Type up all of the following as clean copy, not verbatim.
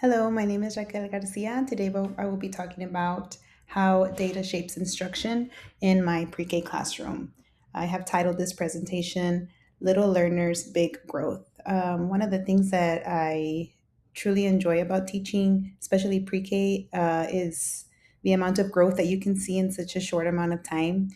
Hello, my name is Raquel Garcia. Today I will be talking about how data shapes instruction in my pre K classroom. I have titled this presentation Little Learners, Big Growth. One of the things that I truly enjoy about teaching, especially pre K, is the amount of growth that you can see in such a short amount of time.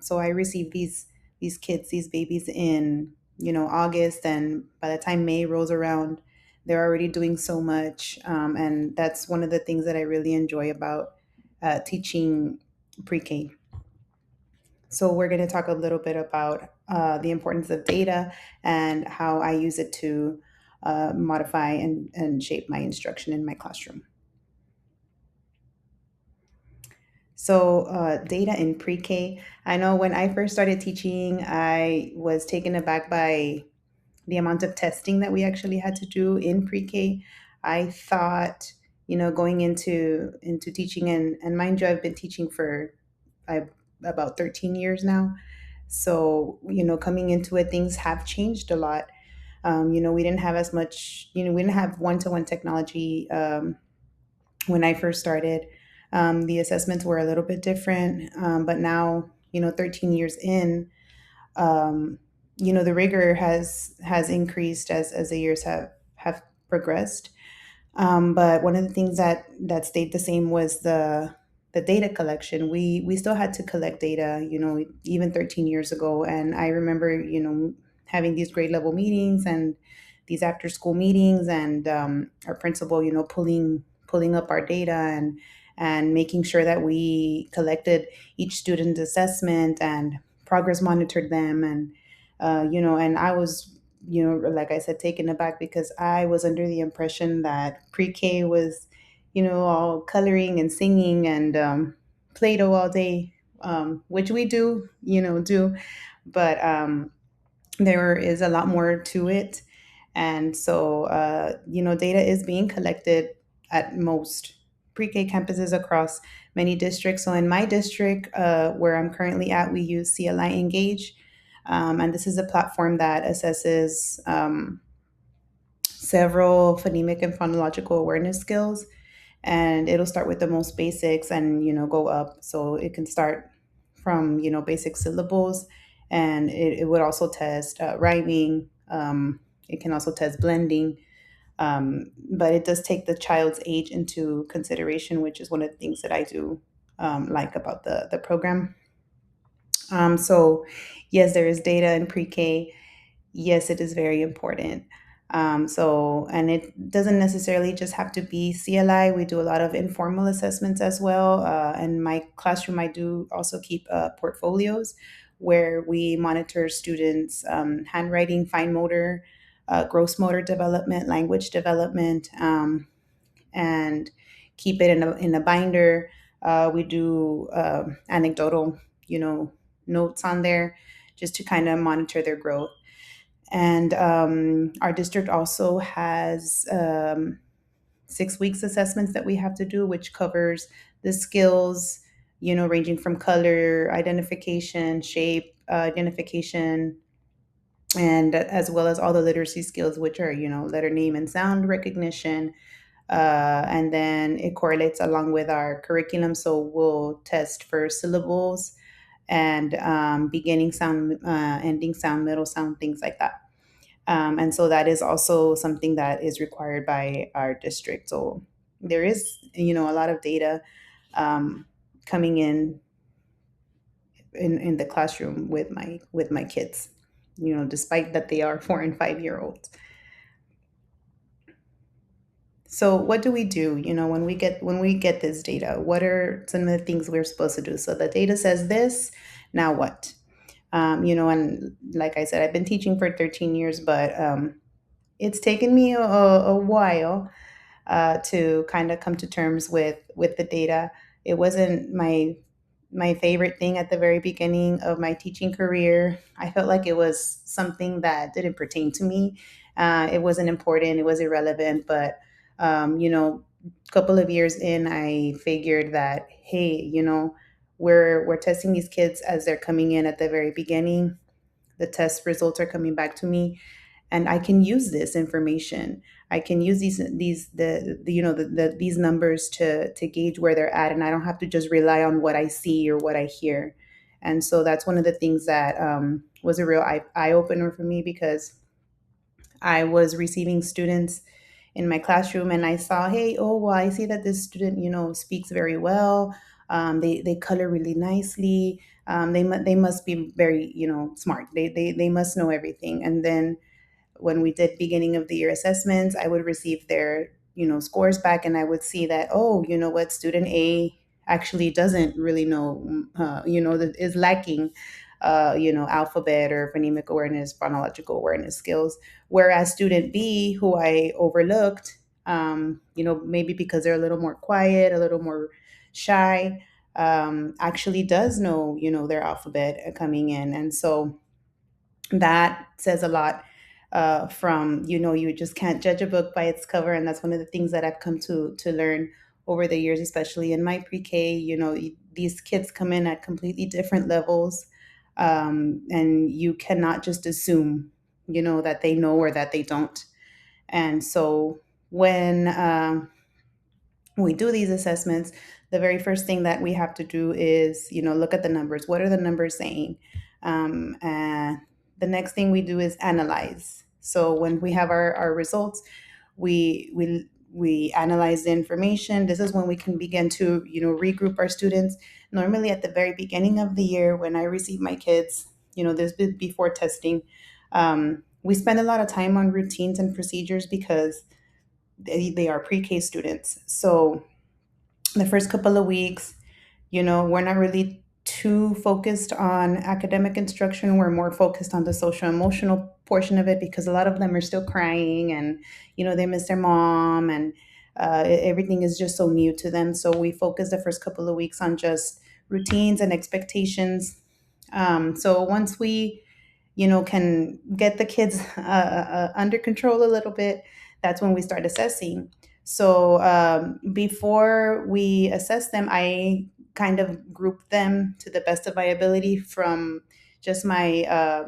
So I receive these kids, these babies in August, and by the time May rolls around, they're already doing so much, and that's one of the things that I really enjoy about teaching pre-K. So we're going to talk a little bit about the importance of data and how I use it to modify and shape my instruction in my classroom. So, data in pre K. I know when I first started teaching, I was taken aback by the amount of testing that we actually had to do in pre-K. I thought, going into teaching, and mind you, I've been teaching for I, about 13 years now. So, coming into it, things have changed a lot. We didn't have as much, we didn't have one-to-one technology when I first started. The assessments were a little bit different, but now, 13 years in, um, the rigor has increased as the years have progressed. But one of the things that stayed the same was the data collection. We still had to collect data, even 13 years ago. And I remember, having these grade level meetings and these after school meetings, and our principal, pulling up our data and making sure that we collected each student's assessment and progress monitored them. And and I was, like I said, taken aback because I was under the impression that pre-K was, all coloring and singing and Play-Doh all day, which we do, but there is a lot more to it. And so, data is being collected at most pre-K campuses across many districts. So in my district, where I'm currently at, we use CLI Engage. And this is a platform that assesses several phonemic and phonological awareness skills. And it'll start with the most basics and, go up. So it can start from, basic syllables, and it would also test rhyming. It can also test blending. But it does take the child's age into consideration, which is one of the things that I do like about the program. So, yes, there is data in pre-K. Yes, it is very important. And it doesn't necessarily just have to be CLI. We do a lot of informal assessments as well. In my classroom, I do also keep portfolios where we monitor students' handwriting, fine motor, gross motor development, language development, and keep it in a binder. We do anecdotal, you know, notes on there just to kind of monitor their growth. And our district also has 6 weeks assessments that we have to do, which covers the skills, ranging from color identification, shape identification, and as well as all the literacy skills, which are, letter name and sound recognition. And then it correlates along with our curriculum. So we'll test for syllables and beginning sound, ending sound, middle sound, things like that. And so that is also something that is required by our district. So there is, a lot of data um, coming in the classroom with my kids. Despite that they are 4 and 5 year olds. So what do we do? When we get this data, what are some of the things we're supposed to do? So the data says this. Now what? And like I said, I've been teaching for 13 years, but it's taken me a while to kind of come to terms with the data. It wasn't my favorite thing at the very beginning of my teaching career. I felt like it was something that didn't pertain to me. It wasn't important. It was irrelevant. But a couple of years in, I figured that, hey, we're testing these kids as they're coming in at the very beginning. The test results are coming back to me, and I can use this information. I can use the these numbers to gauge where they're at, and I don't have to just rely on what I see or what I hear. And so that's one of the things that was a real eye opener for me, because I was receiving students in my classroom, and I saw, hey, oh, well, I see that this student, speaks very well. They color really nicely. They must be very, smart. They must know everything. And then when we did beginning of the year assessments, I would receive their, scores back, and I would see that, oh, you know what, student A actually doesn't really know, that is lacking, alphabet or phonemic awareness, phonological awareness skills. Whereas student B, who I overlooked, maybe because they're a little more quiet, a little more shy, actually does know, their alphabet coming in. And so that says a lot, from, you just can't judge a book by its cover. And that's one of the things that I've come to learn over the years, especially in my pre-K. These kids come in at completely different levels, and you cannot just assume, that they know or that they don't. And so when we do these assessments, the very first thing that we have to do is, look at the numbers. What are the numbers saying? And the next thing we do is analyze. So when we have our results, we analyze the information. This is when we can begin to, regroup our students. Normally at the very beginning of the year, when I receive my kids, this before testing, we spend a lot of time on routines and procedures, because they are pre-K students. So the first couple of weeks, we're not really too focused on academic instruction. We're more focused on the social emotional portion of it, because a lot of them are still crying, and, they miss their mom, and everything is just so new to them. So we focus the first couple of weeks on just routines and expectations. So once we, can get the kids under control a little bit, that's when we start assessing. So before we assess them, I kind of group them to the best of my ability from just my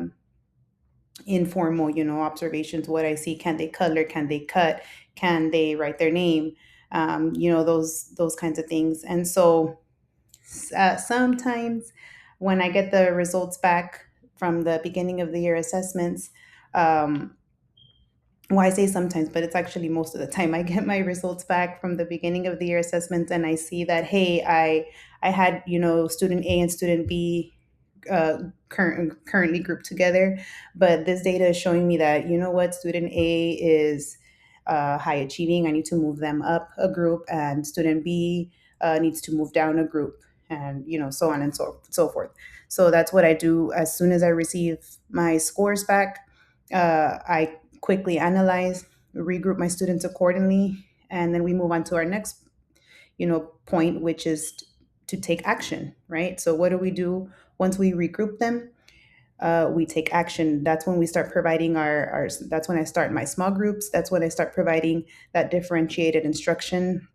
informal, observations. What I see: can they color? Can they cut? Can they write their name? Those kinds of things. And so sometimes when I get the results back from the beginning of the year assessments, um, well, I say sometimes, but it's actually most of the time, I get my results back from the beginning of the year assessments, and I see that, hey, I had, student A and student B currently grouped together, but this data is showing me that, what, student A is high achieving. I need to move them up a group, and student B needs to move down a group, and, so on and so forth. So that's what I do. As soon as I receive my scores back, I quickly analyze, regroup my students accordingly, and then we move on to our next, point, which is to take action, right? So what do we do once we regroup them? We take action. That's when we start providing our. That's when I start my small groups. That's when I start providing that differentiated instruction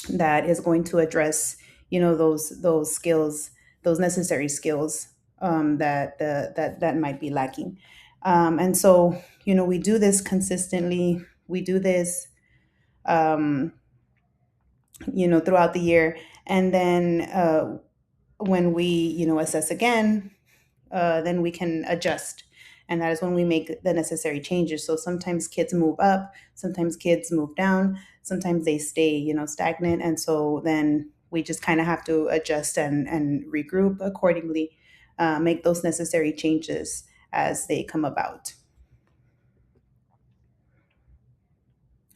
that is going to address, those skills, those necessary skills, that might be lacking. And so, we do this consistently. We do this, um, throughout the year. And then when we, assess again, then we can adjust. And that is when we make the necessary changes. So sometimes kids move up, sometimes kids move down, sometimes they stay, stagnant. And so then we just kind of have to adjust and regroup accordingly, make those necessary changes as they come about.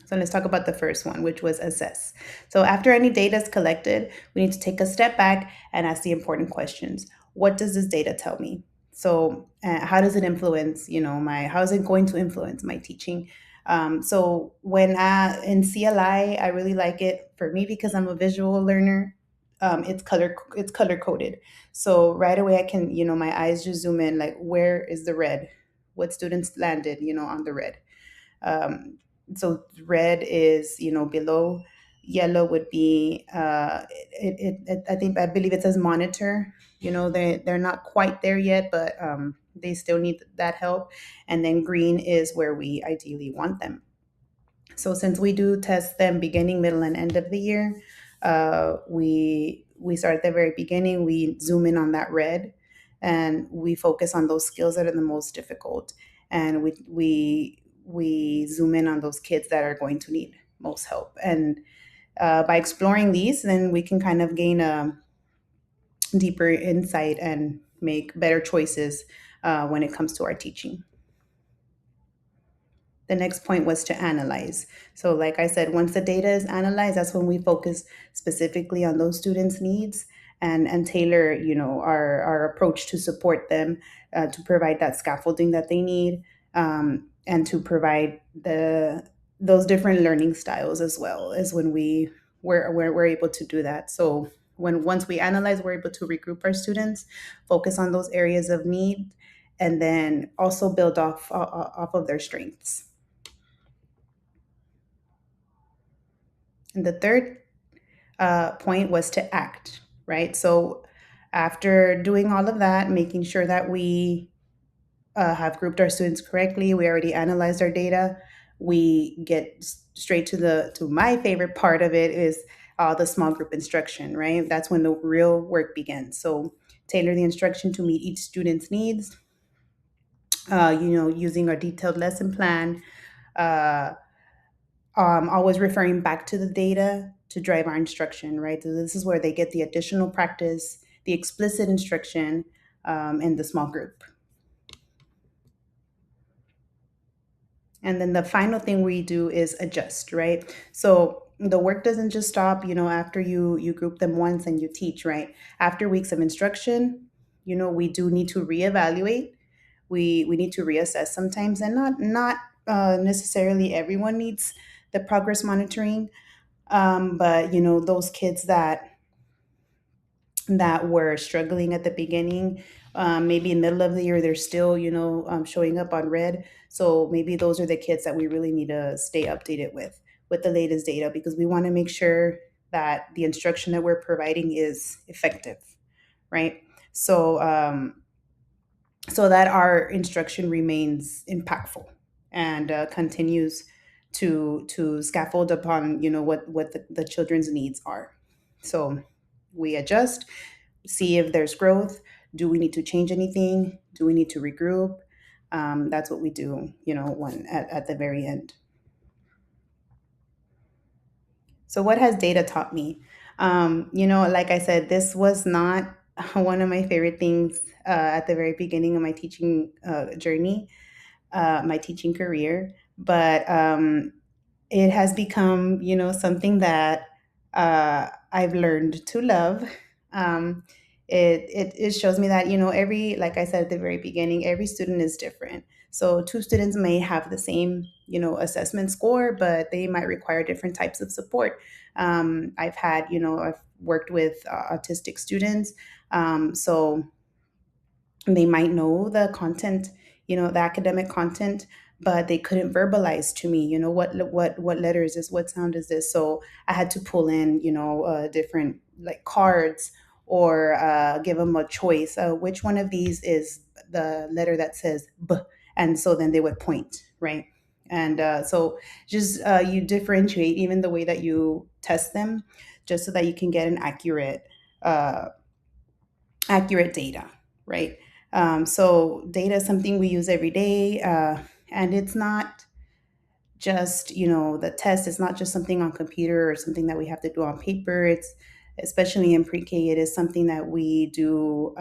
So let's talk about the first one, which was assess. So after any data is collected, we need to take a step back and ask the important questions. What does this data tell me? So how does it influence, how is it going to influence my teaching? So when in CLI, I really like it for me because I'm a visual learner. It's color coded. So right away I can, my eyes just zoom in, like, where is the red? What students landed, on the red? Um, so red is, below. Yellow would be, I believe it says monitor. They're not quite there yet, but they still need that help. And then green is where we ideally want them. So since we do test them beginning, middle, and end of the year, we start at the very beginning. We zoom in on that red, and we focus on those skills that are the most difficult, and we zoom in on those kids that are going to need most help. And by exploring these, then we can kind of gain a deeper insight and make better choices when it comes to our teaching. The next point was to analyze. So, like I said, once the data is analyzed, that's when we focus specifically on those students' needs and tailor, our approach to support them, to provide that scaffolding that they need, and to provide those different learning styles as well. Is when we're able to do that. So when once we analyze, we're able to regroup our students, focus on those areas of need, and then also build off of their strengths. And the third point was to act, right? So after doing all of that, making sure that we have grouped our students correctly, we already analyzed our data. We get straight to my favorite part of it is the small group instruction, right? That's when the real work begins. So tailor the instruction to meet each student's needs. Using our detailed lesson plan. Uh, Always referring back to the data to drive our instruction, right? So this is where they get the additional practice, the explicit instruction, and the small group. And then the final thing we do is adjust, right? So the work doesn't just stop, after you group them once and you teach, right? After weeks of instruction, we do need to reevaluate. We need to reassess sometimes, and not necessarily everyone needs the progress monitoring. But those kids that were struggling at the beginning, maybe in the middle of the year, they're still showing up on red. So maybe those are the kids that we really need to stay updated with the latest data, because we want to make sure that the instruction that we're providing is effective, right? So that our instruction remains impactful and continues to scaffold upon what the children's needs are. So we adjust, see if there's growth. Do we need to change anything? Do we need to regroup? That's what we do, when at the very end. So what has data taught me? Like I said, this was not one of my favorite things at the very beginning of my teaching journey, my teaching career. But it has become, something that I've learned to love. Um, it shows me that, like I said at the very beginning, every student is different. So two students may have the same, assessment score, but they might require different types of support. I've worked with autistic students. So they might know the content, the academic content, but they couldn't verbalize to me, what letter is this, what sound is this. So I had to pull in, different like cards, or give them a choice. Which one of these is the letter that says b? And so then they would point, right? And so just you differentiate even the way that you test them, just so that you can get an uh, accurate data, right? So data is something we use every day, and it's not just the test. It's not just something on computer or something that we have to do on paper. It's especially in pre-K, it is something that we do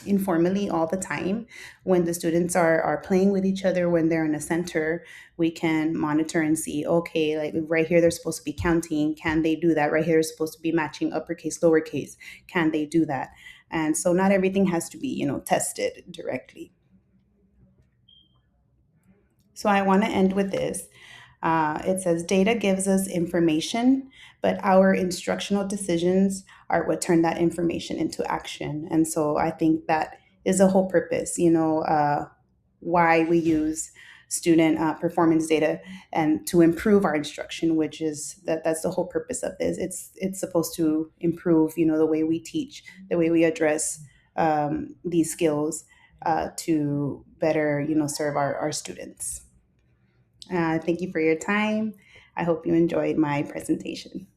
informally all the time. When the students are playing with each other, when they're in a center, we can monitor and see, okay, like right here they're supposed to be counting, can they do that? Right here is supposed to be matching uppercase lowercase, can they do that? And so not everything has to be tested directly. So I want to end with this. It says data gives us information, but our instructional decisions are what turn that information into action. And so I think that is the whole purpose, why we use student performance data and to improve our instruction, which is that's the whole purpose of this. It's supposed to improve, the way we teach, the way we address these skills, to better, serve our students. Thank you for your time. I hope you enjoyed my presentation.